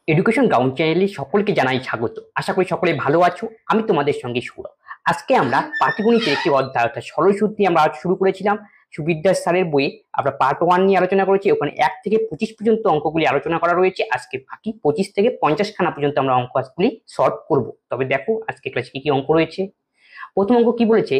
Education ground চ্যানেলে সকলকে জানাই স্বাগত। আশা করি সকলে ভালো আছো। আমি তোমাদের সঙ্গে সৌরভ। আজকে আমরা পাটিগণিতের একটি অধ্যায় অর্থাৎ সরলসূত্র আমরা আজ শুরু করেছিলাম। সুবিদ্যার স্যারের বইয়ে আমরা পার্ট 1 নিয়ে আলোচনা করেছি। ওখানে 1 থেকে 25 পর্যন্ত অঙ্কগুলি আলোচনা করা রয়েছে। আজকে বাকি 25 থেকে 50 খানা পর্যন্ত আমরা অঙ্ক আজগুলি সলভ করব। তবে দেখো আজকে ক্লাসে কি কি অঙ্ক রয়েছে। প্রথম অঙ্ক কি বলেছে,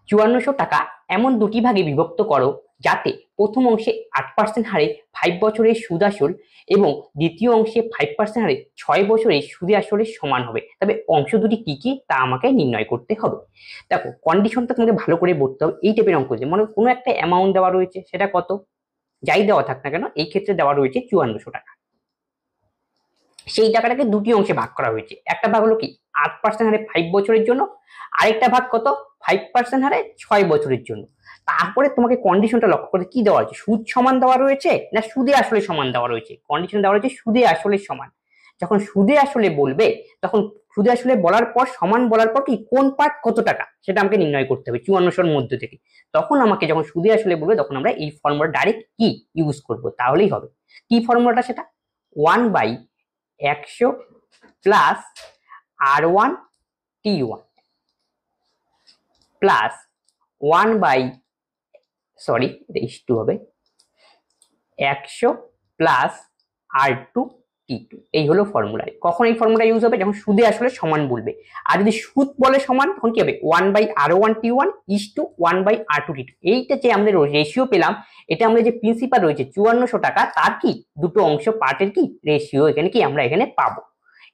5400 টাকা এমন দুটি ভাগে বিভক্ত করো যাতে প্রথম অংশে 8% হারে 5 বছরের সুদ আসল এবং দ্বিতীয় অংশে 5% হারে 6 বছরের সুদে আসলের সমান হবে। তবে অংশ দুটি কি কি তা আমাকে নির্ণয় করতে হবে। দেখো কন্ডিশনটা তোমাকে ভালো করে বলতে হবে। এই টাইপের অঙ্ক যে মানে কোনো একটা অ্যামাউন্ট দেওয়া রয়েছে, সেটা কত যাই দেওয়া থাক না কেন, এই ক্ষেত্রে দেওয়া রয়েছে 5400 টাকা। সেই টাকাটাকে দুটি অংশে ভাগ করা হয়েছে। একটা ভাগ হলো কি 8% হারে 5 বছরের জন্য, আরেকটা ভাগ কত 5% হারে 6 বছরের জন্য। তারপরে তোমাকে কন্ডিশনটা লক্ষ্য করে কি দেওয়া আছে, সুদ সমান দেওয়া রয়েছে না সুদে আসলে সমান দেওয়া রয়েছে। কন্ডিশন দেওয়া রয়েছে সুদে আসলে সমান। যখন সুদে আসলে বলবে তখন সুদে আসলে বলার পর সমান বলার পর কি কোন পার্ট কত টাকা সেটা আমাকে নির্ণয় করতে হবে 5400 মধ্যে থেকে। তখন আমাকে যখন সুদে আসলে বলবে তখন আমরা এই ফর্মুলা ডাইরেক্ট কি ইউজ করব, তাহলেই হবে। কি ফর্মুলাটা সেটা 1/100 প্লাস R1 T1 প্লাস 1/100 হবে 100 প্লাস R2 T2। এই হলো ফর্মুলা। কখন এই ফর্মুলা ইউজ হবে, যখন সুদে আসলে সমান বলবে। আর যদি সুদ বলে সমান তখন কি হবে 1/R1 T1 is two 1/R2 T2। এইটা যে আমাদের রেশিও পেলাম, এটা আমাদের যে প্রিন্সিপাল রয়েছে 5400 টাকা তার কি দুটো অংশ পার্টের কি রেশিও এখানে কি আমরা এখানে পাবো।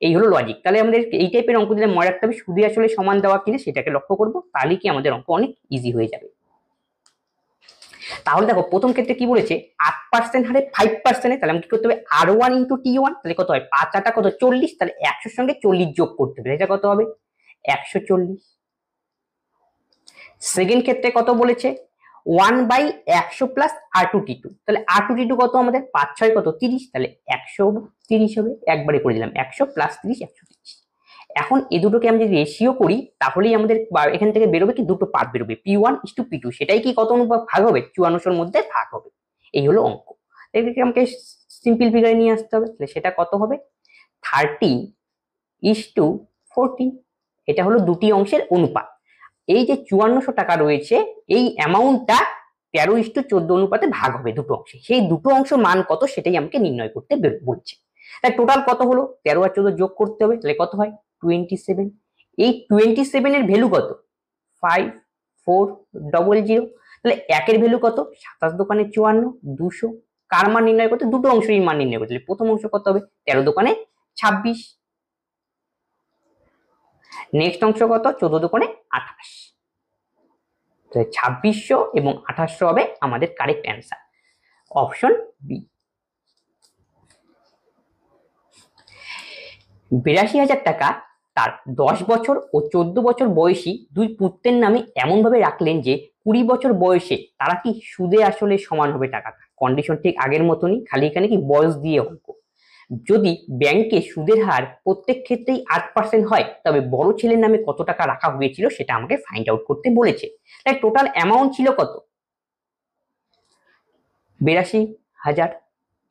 এই হলো লজিক। তাহলে আমাদের এই টাইপের অঙ্ক দিলে মনে রাখতে হবে সুদে আসলে সমান দেওয়া কিনা সেটাকে লক্ষ্য করবো, তাহলে কি আমাদের অঙ্ক অনেক ইজি হয়ে যাবে। তাহলে দেখো প্রথম ক্ষেত্রে কি বলেছে 8% হারে 5%, তাহলে আমাকে কি করতে হবে R1 ইন্টু T1, তাহলে কত হয় 5 8 কত 40, তাহলে 100 সঙ্গে 40 যোগ করতে হবে, এটা কত হবে 140। সেকেন্ড ক্ষেত্রে কত বলেছে 1/100 প্লাস R2 T2, তাহলে R2 T2 কত আমাদের 5 6 কত 30, তাহলে 130 হবে। একবারে করে দিলাম 100 প্লাস 30 130। এখন এই দুটোকে আমি যদি রেশিও করি তাহলেই আমাদের এখান থেকে বেরোবে কি দুটো পার্ট বেরোবে P1 ইস টু P2, সেটাই কি কত অনুপাত ভাগ হবে 5400 মধ্যে ভাগ হবে। এই হলো অঙ্ক। এটাকে আমাকে সিম্পল ফিগারে নিয়ে আসতে হবে, তাহলে সেটা কত হবে 13 ইস টু 14। এটা হলো দুটি অংশের অনুপাত। এই যে 5400 টাকা রয়েছে এই অ্যামাউন্টটা 13:14 অনুপাতে ভাগ হবে দুটো অংশে। সেই দুটো অংশ মান কত সেটাই আমাকে নির্ণয় করতে বলছে। তাই টোটাল কত হলো 13 আর 14 যোগ করতে হবে, তাহলে কত হয় 27। এই 27 এর ভ্যালু কত 5400। তাহলে একের ভ্যালু কত 27 দোকানে 54 200। কার মান নির্ণয় করতে, দুটো অংশেরই মান নির্ণয় করতে। প্রথম অংশ কত হবে 13 দোকানে 26, নেক্সট অংশ কত 14 দোকানে 28। 2600 এবং 2800 হবে আমাদের কারেক্ট অ্যান্সার, অপশন বি। 82,000 টাকা তার 10 বছর ও 14 বছর বয়সী দুই পুত্রের নামে এমন ভাবে রাখলেন যে 20 বছর বয়সে তারা কি সুদে আসলে সমান হবে টাকাটা। কন্ডিশন ঠিক আগের মতনই, খালি এখানে কি বয়স দিয়ে অঙ্ক। যদি ব্যাংকে সুদের হার প্রত্যেক ক্ষেত্রেই 8% হয় তবে বড় ছেলের নামে কত টাকা রাখা হয়েছিল সেটা আমাকে ফাইন্ড আউট করতে বলেছে। তাই টোটাল অ্যামাউন্ট ছিল কত 82,000।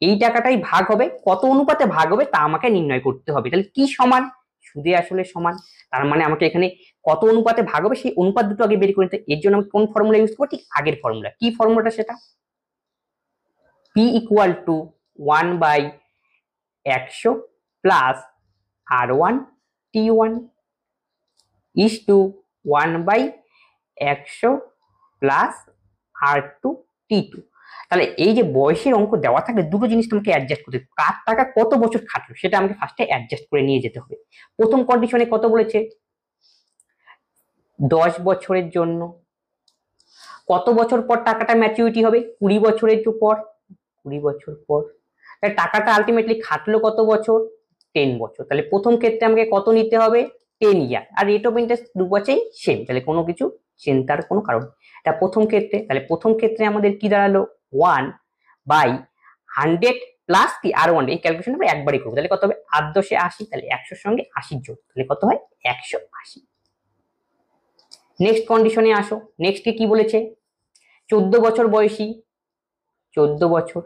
এই টাকাটাই ভাগ হবে কত অনুপাতে ভাগ হবে তা আমাকে নির্ণয় করতে হবে। তাহলে কি সমান সুদে আসলে সমান, তার মানে আমাকে এখানে কত অনুপাতে ভাগ হবে সেই অনুপাত দুটো আগে বের করে নিতে। এর জন্য আমি কোন ফর্মুলা ইউজ করব, ঠিক আগের ফর্মুলা। কি ফর্মুলাটা সেটা P equal to 1/100 plus R1 T1 is to 1/100 plus R2 T2। তাহলে এই যে বয়সের অঙ্ক দেওয়া থাকলে দুটো জিনিস তোমাকে অ্যাডজাস্ট করতে হবে, কার টাকা কত বছর খাটলো সেটা আমাকে ফার্স্টে অ্যাডজাস্ট করে নিয়ে যেতে হবে। প্রথম কন্ডিশনে কত বলেছে 10 বছরের জন্য, কত বছর পর টাকাটা ম্যাচুরিটি হবে 20 বছরের পর, 20 বছর পর। তাহলে টাকাটা আলটিমেটলি খাটলো কত বছর 10 বছর। তাহলে প্রথম ক্ষেত্রে আমাকে কত নিতে হবে 10 ইয়ার, আর রেট অফ ইন্টারেস্ট দুপাশেই সেম, তাহলে কোনো কিছু চিন্তার কোনো কারণ। এটা প্রথম ক্ষেত্রে, তাহলে প্রথম ক্ষেত্রে আমাদের কি দাঁড়ালো 1/100 প্লাস কি R1, এই ক্যালকুলেশন আমরা একবারই করবো। তাহলে কত হবে 8 10 80, তাহলে 100 সঙ্গে 80 যোগ, তাহলে কত হয় 180। নেক্সট কন্ডিশনে আসো। নেক্সট কি বলেছে 14 বছর বয়সী, 14 বছর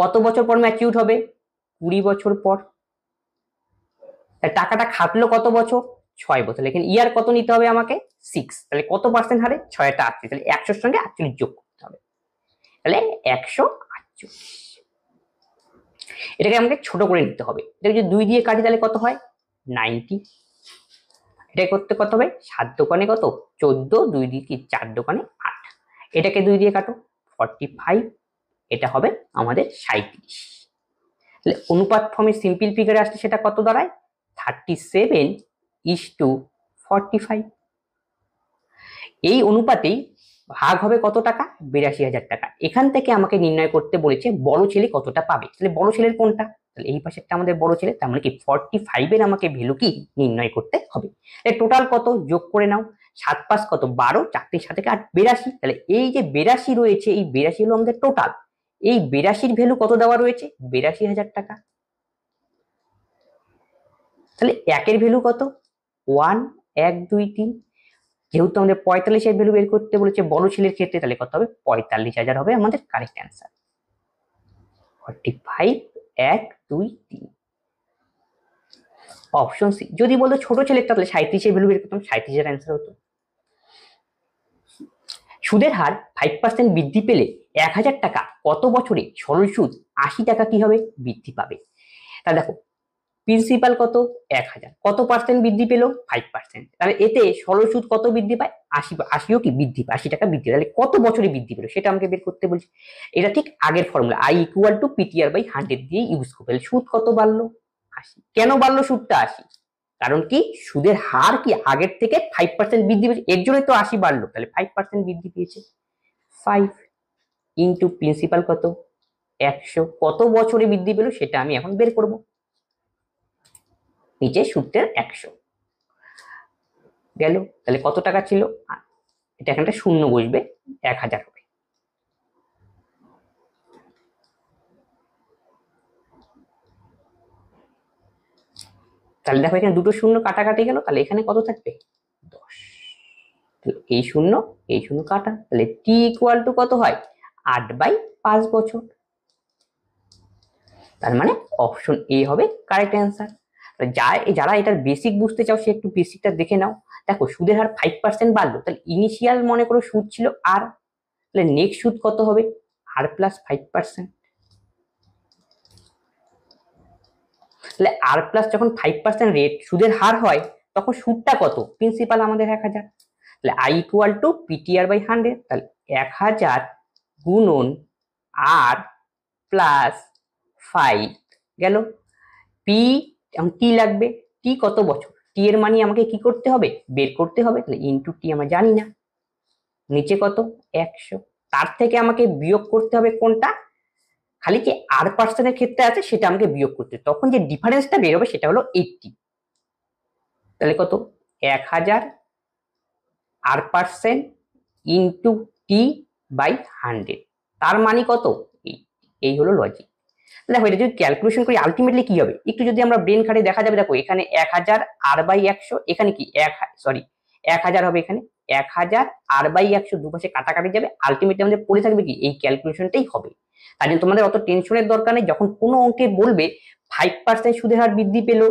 কত বছর পর ম্যাচিউর হবে 20 বছর পর। টাকাটা খাটলো কত বছর? 6 বছর। এখানে ইয়ার কত নিতে হবে আমাকে? 6। তাহলে কত পার্সেন্ট হারে? 6টা 38। তাহলে 100-র সঙ্গে 48 যোগ করতে হবে, তাহলে 148। এটাকে আমাকে ছোট করে নিতে হবে। এটাকে যদি 2 দিয়ে কাটি তাহলে কত হয়? 90। এটা করতে কত হবে? 7 দোকানে কত? 14, 2 দিয়ে কি 4 দোকানে 8। এটাকে 2 দিয়ে কাটো, 45। এটা হবে আমাদের 37। তাহলে অনুপাত ফর্মে সিম্পল ফিগারে আসলে সেটা কত দাঁড়ায়? 37:45। এই অনুপাতেই ভাগ হবে কত টাকা? 82,000 টাকা। এখান থেকে আমাকে নির্ণয় করতে বলেছে বড় ছেলে কতটা পাবে। তাহলে বড় ছেলের কোনটা? তাহলে এই পাশেরটা আমাদের বড় ছেলে, তার মানে কি 45 এর আমাকে ভ্যালু কি নির্ণয় করতে হবে। টোটাল কত যোগ করে নাও, 7 5 কত 12, 4 7 8 82। তাহলে এই যে 82 রয়েছে, এই 82 হলো আমাদের টোটাল। এই 82-র ভ্যালু কত দেওয়া রয়েছে? 82,000 টাকা। তাহলে একের ভ্যালু কত? 1 1 2 3। যেহেতু আমাদের 45-এর ভ্যালু বের করতে বলেছে বড় ছেলের ক্ষেত্রে, তাহলে কত হবে? 45,000 হবে আমাদের কারেক্ট অ্যান্সার। 45 1 2 3। Option C. যদি বলতো ছোট ছেলেটা, তাহলে 37-এর ভ্যালু বের করতাম, 37-এর অ্যান্সার হতো। সুদের হার 5% বৃদ্ধি পেলে 1,000 টাকা কত বছরে সরল সুদ 80 টাকা কি হবে? বৃদ্ধি পাবে। তা দেখো, প্রিন্সিপাল কত? 1,000, কত পার্সেন্ট বৃদ্ধি পেল? 5%। তাহলে এতে সরল সুদ কত বৃদ্ধি পায়? 80ও কি বৃদ্ধি পায়, 80 টাকা বৃদ্ধি পায়। তাহলে কত বছরে বৃদ্ধি পেল সেটা আমাকে বের করতে বলছে। এটা ঠিক আগের ফর্মুলা I = PTR/100 দিয়ে ইউজ করবে। সুদ কত বাড়লো? 80। কেন বাড়লো সুদটা 80? কারণ কি সুদের হার কি আগের থেকে 5% বৃদ্ধি পেয়েছে, এর জন্যই তো 80 বাড়লো। তাহলে 5% বৃদ্ধি পেয়েছে। 5 ইন্টু প্রিন্সিপাল কত? 100। কত বছরে বৃদ্ধি পেল সেটা আমি এখন বের করব। নিচে সূত্রের 100 গেল। তাহলে কত টাকা ছিল? এটা এখানটা শূন্য বসবে, 1,000 হবে। তাহলে দেখো এখানে দুটো শূন্য কাটাকাটি গেল, তাহলে এখানে কত থাকবে? 10। এই শূন্য এই শূন্য কাটা, তাহলে টি ইকুয়াল টু কত হয়? 8/5 বছর। তার মানে অপশন এ হবে কারেক্ট অ্যান্সার। যারা এটার বেসিক বুঝতে চাও সে একটু বেসিকটা দেখে নাও। দেখো সুদের হার 5% বাড়লো, তাহলে ইনিশিয়াল মনে করো সুদ ছিল আর, তাহলে নেক্সট সুদ কত হবে? আর প্লাস 5%। তাহলে আর প্লাস যখন 5% রেট সুদের হার হয়, তখন সুদটা কত? প্রিন্সিপাল আমাদের 1,000। তাহলে I = PTR/100। তাহলে 1,000 গুণন আর প্লাস 5 গেল। পি এখন টি লাগবে, টি কত বছর? টি এর মানে আমাকে কি করতে হবে? বের করতে হবে। তাহলে ইনটু টি আমরা জানি না। নিচে কত? 100। তার থেকে আমাকে বিয়োগ করতে হবে কোনটা? খালি যে আর পার্সেন্টের ক্ষেত্রে আছে সেটা আমাকে বিয়োগ করতে হবে। তখন যে ডিফারেন্সটা বের হবে সেটা হলো 80। তাহলে কত? 1,000 আর পার্সেন্ট ইন্টু টি/100। তার মানে কত? এই হলো লজিক। দেখো এটা যদি ক্যালকুলেশন করি আলটিমেটলি কি হবে, একটু যদি আমরা ব্রেন খাটে দেখা যাবে। দেখো এখানে 1,000 r/100, এখানে কি 1,000 হবে, এখানে 1,000 r/100 দুপাশে কাটাকাটি যাবে। আলটিমেটলি আমাদের পড়ে থাকবে কি এই ক্যালকুলেশনটাই হবে। তাই জন্য তোমাদের অত টেনশনের দরকার নেই। যখন কোনো অঙ্কে বলবে 5% সুদের হার বৃদ্ধি পেলো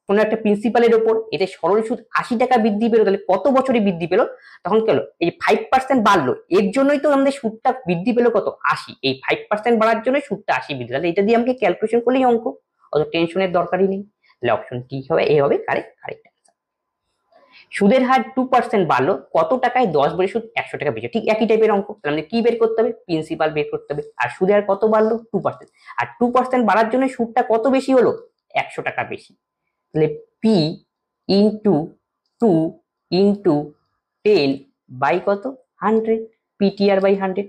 কোনো একটা প্রিন্সিপালের ওপর, এতে সরল সুদ 80 টাকা বৃদ্ধি পেলো, তাহলে কত বছরে বৃদ্ধি পেলো, তখন কি হলো? এই 5% বাড়লো, এর জন্যই তো আমাদের সুদটা বৃদ্ধি পেলো কত? 80। এই 5% বাড়ার জন্য সুদটা 80 বৃদ্ধি। তাহলে এটা দিয়ে আমাকে ক্যালকুলেশন করলেই অঙ্ক, অত টেনশনের দরকারই নেই। তাহলে অপশন টি হবে, এ হবে কারেক্ট অ্যান্সার। সুদের হার 2% বাড়লো, কত টাকায় 10 বছরের সুদ 100 টাকা বেশি? ঠিক একই টাইপের অঙ্ক। তাহলে আমাদের কি বের করতে হবে? প্রিন্সিপাল বের করতে হবে। আর সুদের হার কত বাড়লো? 2%। আর 2% বাড়ার জন্য সুদটা কত বেশি হলো? 100 টাকা বেশি। তাহলে পি ইন্টু 2 ইন্টু 10 বাই কত? 100, PTR/100।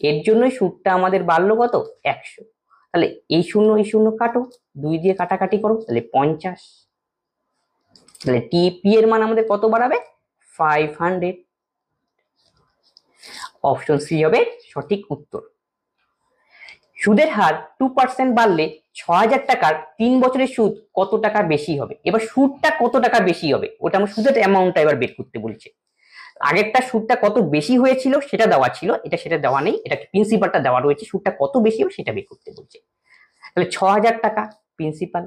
এর জন্যই সুদটা আমাদের বাড়লো কত? 100। তাহলে এই শূন্য কাটো, 2 দিয়ে কাটাকাটি করো, তাহলে 50। তাহলে টিপি এর মান আমাদের কত বাড়াবে? 500। অপশন সি হবে সঠিক উত্তর। সুদের হার 2% বাড়লে 6,000 টাকার 3 বছরের সুদ কত টাকা বেশি হবে? এবার সুদটা কত টাকা বেশি হবে ওটা আমার সুদের অ্যামাউন্টটা এবার বের করতে বলছে। আগেরটা সুদটা কত বেশি হয়েছিল সেটা দেওয়া ছিল, এটা সেটা দেওয়া নেই, এটা প্রিন্সিপালটা দেওয়া রয়েছে। সুদটা কত বেশি হবে সেটা বের করতে বলছে। তাহলে 6,000 টাকা প্রিন্সিপাল।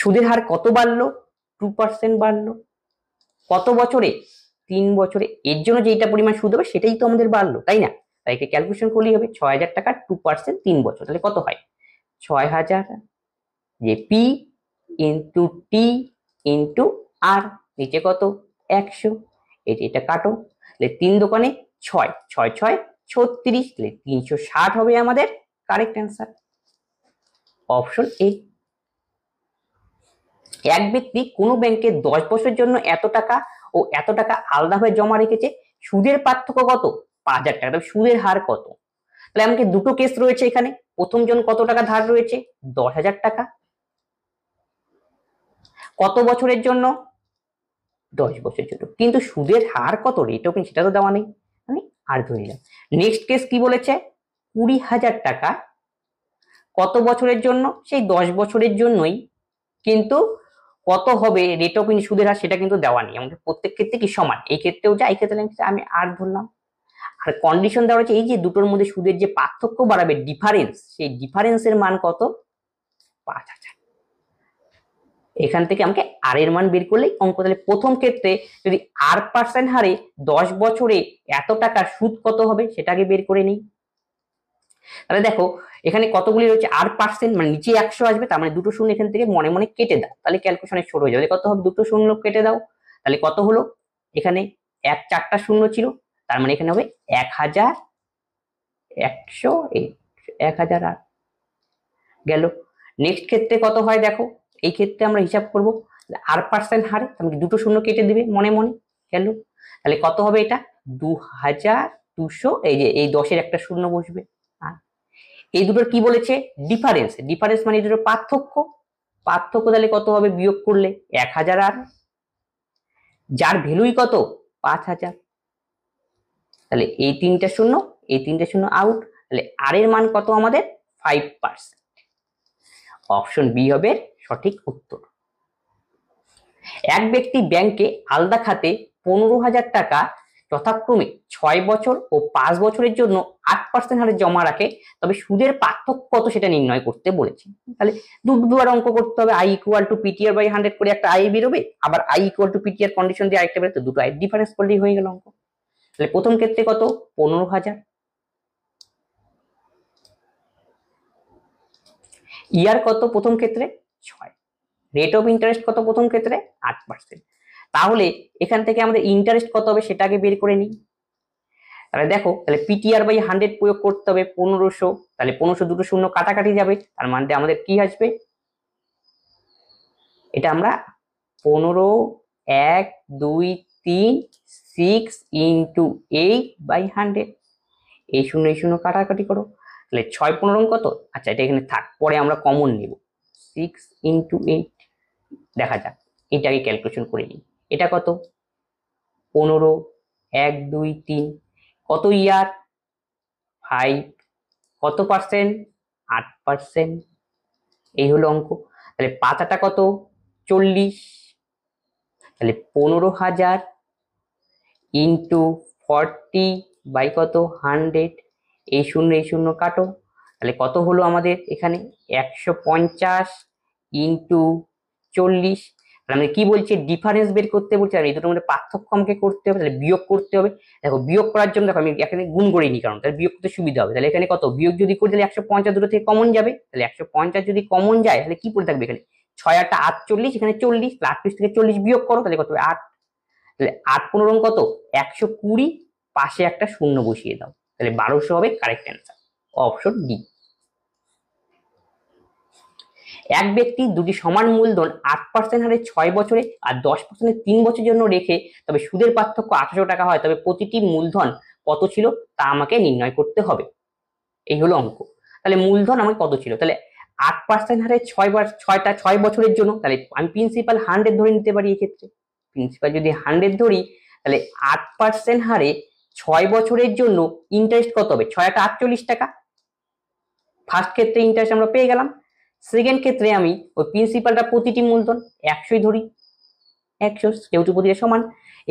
সুদের হার কত বাড়লো? 2% বাড়লো। কত বছরে? 3 বছরে। এর জন্য যেটা পরিমাণ সুদ হবে সেটাই তো আমাদের বাড়লো, তাই না? তাই ক্যালকুলেশন করলেই হবে 6,000 টাকা 2% 3 বছর, তাহলে কত হয়? 6,000 যে পি ইন্টু টি ইন্টু আর, নিচে কত? 100। এটা কাটো, তাহলে 3 দোকানে 6, 6 6 36, তাহলে 360 হবে আমাদের কারেক্ট অ্যান্সার, অপশন এ। এক ব্যক্তি কোনো ব্যাংকে 10 বছরের জন্য এত টাকা ও এত টাকা আলাদাভাবে জমা রেখেছে, সুদের পার্থক্য কত? 5,000 টাকা। তবে সুদের হার কত? তাহলে আমাকে দুটো কেস রয়েছে এখানে। প্রথম জন কত টাকা ধার রয়েছে? 10,000 টাকা। কত বছরের জন্য? 10 বছরের জন্য। কিন্তু সুদের হার কত, রেট অফ সেটা তো দেওয়া নেই, আমি আর ধরে নিলাম। নেক্সট কেস কি বলেছে? 20,000 টাকা। কত বছরের জন্য? সেই 10 বছরের জন্যই, কিন্তু কত হবে রেট অফ সুদের হার সেটা কিন্তু দেওয়া নেই আমাদের। প্রত্যেক ক্ষেত্রে কি সমান? এই ক্ষেত্রেও যা, এই ক্ষেত্রে আমি আর ধরলাম। আর কন্ডিশন দেওয়া হচ্ছে এই যে দুটোর মধ্যে সুদের যে পার্থক্য বাড়াবে, ডিফারেন্স, সেই ডিফারেন্সের মান কত? 5,000। এখান থেকে আমাকে আর এর মান বের করলেই অঙ্ক। তাহলে প্রথম ক্ষেত্রে যদি R% হারে 10 বছরে এত টাকার সুদ কত হবে সেটা আগে বের করে নিই। তাহলে দেখো এখানে কতগুলি রয়েছে R%, মানে নিচে 100 আসবে, তার মানে দুটো শূন্য এখান থেকে মনে মনে কেটে দাও, তাহলে ক্যালকুলেশনে ছোট হয়ে যাবে। কত হবে? দুটো শূন্য কেটে দাও, তাহলে কত হলো? এখানে 4টা শূন্য ছিল, তার মানে এখানে হবে 1,000, 100, 1,008 গেল। নেক্সট ক্ষেত্রে কত হয় দেখো, এই ক্ষেত্রে আমরা হিসাব করব R% হারে, তুমি দুটো শূন্য কেটে দিবে মনে মনে, গেল। তাহলে কত হবে? এটা 2,200, এই যে এই 10-এর একটা শূন্য বসবে। এই দুটোর কি বলেছে? ডিফারেন্স। ডিফারেন্স মানে এই দুটোর পার্থক্য। পার্থক্য তাহলে কত হবে বিয়োগ করলে? 1,000 আর, যার ভ্যালুই কত? 5,000। তাহলে এই তিনটা শূন্য, এই তিনটা শূন্য আউট, তাহলে আর এর মান কত আমাদের? 5%। অপশন বি হবে সঠিক উত্তর। এক ব্যক্তি ব্যাংকে আলাদা খাতে 15,000 টাকা যথাক্রমে 6 বছর ও 5 বছরের জন্য 8% হারে জমা রাখে, তবে সুদের পার্থক্য কত সেটা নির্ণয় করতে বলেছে। তাহলে দুবার অঙ্ক করতে হবে। I equal to PTR by 100 করে একটা আই বেরোবে, আবার I equal to PTR condition দিয়ে আরেকটা বেরোবে, তো দুটো আই ডিফারেন্স করলেই হয়ে গেল অঙ্ক। তাহলে প্রথম ক্ষেত্রে কত? 15,000। ইয়ার কত প্রথম ক্ষেত্রে? 6। রেট অফ ইন্টারেস্ট কত প্রথম ক্ষেত্রে? 8%। তাহলে এখান থেকে আমাদের ইন্টারেস্ট কত হবে সেটা আগে বের করে নিই। তাহলে দেখো, তাহলে পিটিআর বাই 100 প্রয়োগ করতে হবে 1500, তাহলে 1500 দুটো শূন্য কাটাকাটি যাবে, তার মানে আমাদের কি আসবে? এটা আমরা 15, 1, 2, 3, 6 ইন্টু 8/100, এই শূন্য কাটাকাটি করো, তাহলে 6 15 কত? আচ্ছা এটা এখানে থাক, পরে আমরা কমন নেব। 6 ইন্টু 8, দেখা যাক, এটাকে ক্যালকুলেশন করে নিই। এটা কত? 15, 1, 2, 3, কত ইয়ার? 5, কত পার্সেন্ট? 8%। এই হলো অঙ্ক। তাহলে পাতাটা কত? 40, তাহলে 15,000 ইন্টু 40 বাই কত? 100, এই শূন্য কাটো, তাহলে কত হলো আমাদের এখানে? 150 ইন্টু 40। তাহলে আমি কি বলছি? ডিফারেন্স বের করতে বলছি, আর এই দুটোর মধ্যে পার্থক্য আমাকে করতে হবে, তাহলে বিয়োগ করতে হবে। দেখো বিয়োগ করার জন্য দেখো আমি এখানে গুণ করে নিই, কারণ তাহলে বিয়োগ করতে সুবিধা হবে। তাহলে এখানে কত বিয়োগ যদি করি, তাহলে 150 দুটো থেকে কমন যাবে, তাহলে 150 যদি কমন যায় তাহলে কি পড়ে থাকবে এখানে? 6 8 48, এখানে 40, 38 থেকে 40 বিয়োগ করো, তাহলে কত হবে? 8। তাহলে 8 15 কত? 120, পাশে একটা শূন্য বসিয়ে দাও, তাহলে 1200 হবে কারেক্ট অ্যান্সার, অপশন ডি। এক ব্যক্তি দুটি সমান মূলধন 8% হারে 6 বছরে আর 10% 3 বছরের জন্য রেখে, তবে সুদের পার্থক্য 800 টাকা হয়, তবে প্রতিটি মূলধন কত ছিল তা আমাকে নির্ণয় করতে হবে। এই হলো অঙ্ক। তাহলে মূলধন আমার কত ছিল? তাহলে 8% হারে 6 বছরের জন্য, তাহলে আমি প্রিন্সিপাল 100 ধরে নিতে পারি। এক্ষেত্রে প্রিন্সিপাল যদি 100 ধরি, তাহলে 8% হারে 6 বছরের জন্য ইন্টারেস্ট কত হবে? 6 8 48 টাকা। ফার্স্ট ক্ষেত্রে ইন্টারেস্ট আমরা পেয়ে গেলাম। সেকেন্ড ক্ষেত্রে আমি ওই প্রিন্সিপালটা প্রতিটি মূলধন 100 ধরি, 100 যেহেতু প্রতিটা সমান।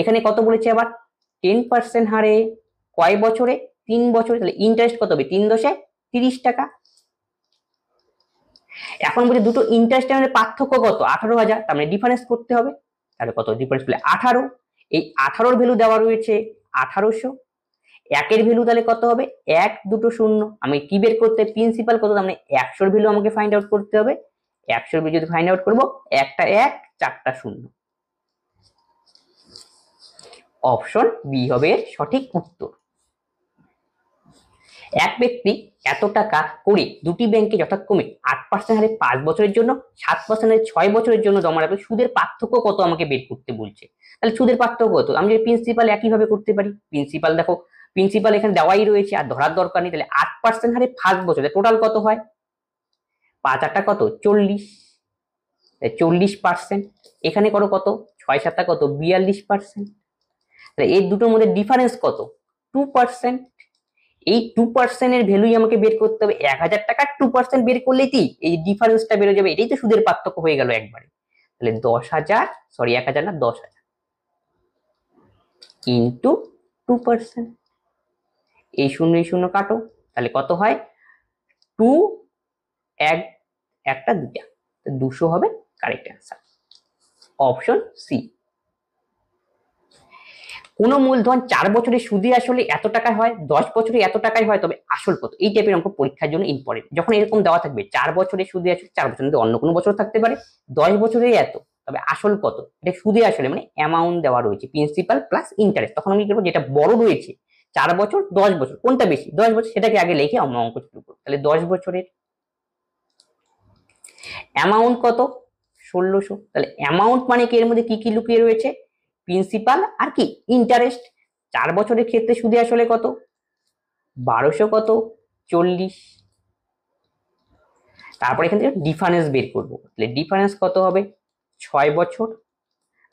এখানে কত বলেছে আবার? 10% হারে কয় বছরে? 3 বছরে। তাহলে ইন্টারেস্ট কত হবে? 3 10 30 টাকা। এখন বলছে দুটো ইন্টারেস্টের মধ্যে পার্থক্য কত, 18,000, তার মানে ডিফারেন্স করতে হবে। তাহলে কত ডিফারেন্স পেলে 18, এই 18-র ভ্যালু দেওয়া রয়েছে 1800, একের ভ্যালু তাহলে কত হবে 1 2 0, আমি কি বের করতে প্রিন্সিপাল কত, মানে 100-র ভ্যালু আমাকে ফাইন্ড আউট করতে হবে। 100-র ভ্যালু যদি ফাইন্ড আউট করবো, একটা 1 4টা 0, অপশন বি হবে সঠিক উত্তর। এক ব্যক্তি এত টাকা করে দুটি ব্যাংকে যথাক্রমে 8% হারে 5 বছরের জন্য, 7% হারে 6 বছরের জন্য জমা রাখবে, সুদের পার্থক্য কত আমাকে বের করতে বলছে। তাহলে সুদের পার্থক্য কত, আমি যদি প্রিন্সিপাল একইভাবে করতে পারি, প্রিন্সিপাল দেখো প্রিন্সিপাল এখানে দেওয়াই রয়েছে আর ধরার দরকার নেই। তাহলে 8% হারে 5 বছরে টোটাল কত হয়, 5 8 কত 40, 40%, এখানে করো কত 6 7 কত 42%, তাহলে এই দুটোর মধ্যে ডিফারেন্স কত 2%। এই 2% এর ভ্যালুই আমাকে বের করতে হবে। 1000 টাকার 2% বের করলেই কি এই ডিফারেন্সটা বেরো যাবে, এটাই তো সুদের পার্থক্য হয়ে গেল একবারে। তাহলে 10,000, সরি 1000 না 10,000 ইন্টু 2%, এই শূন্য এই শূন্য কাটো, তাহলে কত হয় 2 1 একটা 2টা, 200 হবে কারেক্ট অ্যান্সার, অপশন সি। কোন মূলধন 4 বছরে সুদে আসলে এত টাকা হয়, 10 বছরে এত টাকাই হয়, তবে আসল কত। এই টাইপের অঙ্ক পরীক্ষার জন্য ইম্পর্টেন্ট। যখন এরকম দেওয়া থাকবে 4 বছরে সুদে আসলে, 4 বছর অন্য কোনো বছর থাকতে পারে, 10 বছরে এত, তবে আসল কত, এটা সুদে আসলে মানে অ্যামাউন্ট দেওয়া রয়েছে প্রিন্সিপাল প্লাস ইন্টারেস্ট। তখন আমি কি করবো, যেটা বড় রয়েছে 4 বছর 10 বছর কোনটা বেশি, 10 বছর, সেটাকে আগে লিখে অঙ্ক শুরু করবো। তাহলে 10 বছরের অ্যামাউন্ট কত 1600, তাহলে অ্যামাউন্ট মানে কি, এর মধ্যে কি কি লুকিয়ে রয়েছে, প্রিন্সিপাল আর কি ইন্টারেস্ট। 4 বছরের ক্ষেত্রে সুদে আসলে কত 1200 কত 40, তারপর এখান থেকে ডিফারেন্স বের করবো। তাহলে ডিফারেন্স কত হবে 6 বছর,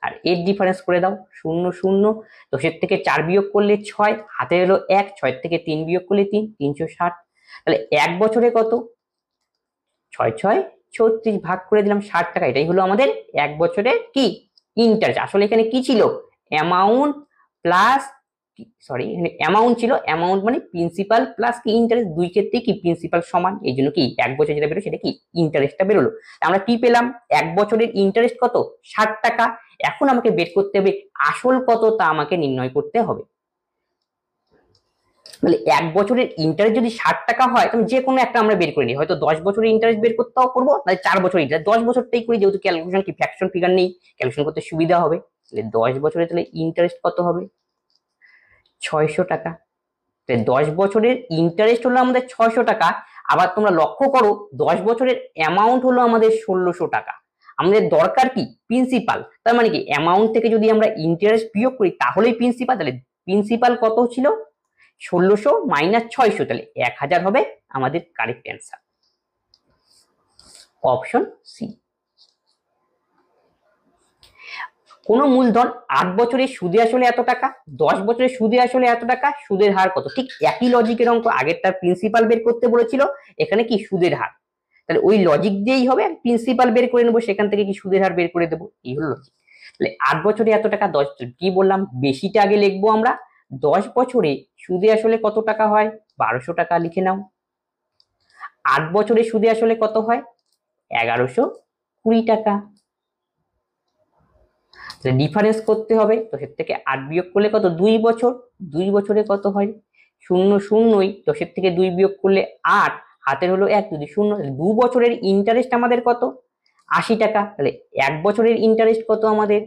আর এর ডিফারেন্স করে দাও 0 0, তো সের থেকে 4 বিয়োগ করলে 6, হাতে এলো 1, 6 থেকে 3 বিয়োগ করলে 3, 360। তাহলে 1 বছরে কত 6 6 36, ভাগ করে দিলাম 60 টাকা, এটাই হলো আমাদের 1 বছরের কি ইন্টারেস্ট। আসলে এখানে কি ছিল, অ্যামাউন্ট প্লাস, সরি এখানে অ্যামাউন্ট ছিল, অ্যামাউন্ট মানে প্রিন্সিপাল প্লাস কি ইন্টারেস্ট, দুই ক্ষেত্রে কি প্রিন্সিপাল সমান, এই জন্য কি 1 বছর যেটা বেরো সেটা কি ইন্টারেস্টটা বেরোলো। আমরা কি পেলাম, 1 বছরের ইন্টারেস্ট কত 60 টাকা। এখন আমাকে বের করতে হবে আসল কত, তা আমাকে নির্ণয় করতে হবে। তাহলে 1 বছরের ইন্টারেস্ট যদি 60 টাকা হয়, তাহলে যে কোনো একটা আমরা বের করে নিই, হয়তো 10 বছরের ইন্টারেস্ট বের করতেও করবো, নাহলে 4 বছরের ইন্টারেস্ট, 10 বছরটাই করি, যেহেতু ক্যালকুলেশন কি ফ্র্যাকশন ফিগার নেই, ক্যালকুলেশন করতে সুবিধা হবে। তাহলে 10 বছরে তাহলে ইন্টারেস্ট কত হবে 600 টাকা। 10 বছরের ইন্টারেস্ট হলো আমাদের 600 টাকা। আবার তোমরা লক্ষ্য করো 10 বছরের অ্যামাউন্ট হলো আমাদের 1600 টাকা। আমাদের দরকার কি প্রিন্সিপাল, তার মানে কি অ্যামাউন্ট থেকে যদি আমরা ইন্টারেস্ট বিয়োগ করি তাহলেই প্রিন্সিপাল। তাহলে প্রিন্সিপাল কত ছিল 1600 মাইনাস 600, তাহলে 1000 হবে আমাদের কারেক্ট অ্যান্সার, অপশন সি। কোন মূলধন 8 বছরের সুদে আসলে এত টাকা, 10 বছরের সুদে আসলে এত টাকা, সুদের হার কত। ঠিক একই লজিকের অঙ্ক, আগেরটা প্রিন্সিপাল বের করতে বলেছিল, এখানে কি সুদের হার। তাহলে ওই লজিক দিয়েই হবে, প্রিন্সিপাল বের করে নেবো, সেখান থেকে কি সুদের হার বের করে দেবো, এই হলো লজিক। তাহলে 8 বছরে এত টাকা, 10 কি বললাম বেশিটা আগে লিখবো আমরা। 10 বছরে সুদে আসলে কত টাকা হয় 1200 টাকা, লিখে নাও। 8 বছরে সুদে আসলে কত হয় 1120 টাকা। ডিফারেন্স করতে হবে, তো সের থেকে 8 বিয়োগ করলে কত 2 বছর, 2 বছরে কত হয় 0 0, তো সের থেকে 2 বিয়োগ করলে 8, হাতের হলো 1 যদি 0, 2 বছরের ইন্টারেস্ট আমাদের কত 80 টাকা। তাহলে 1 বছরের ইন্টারেস্ট কত আমাদের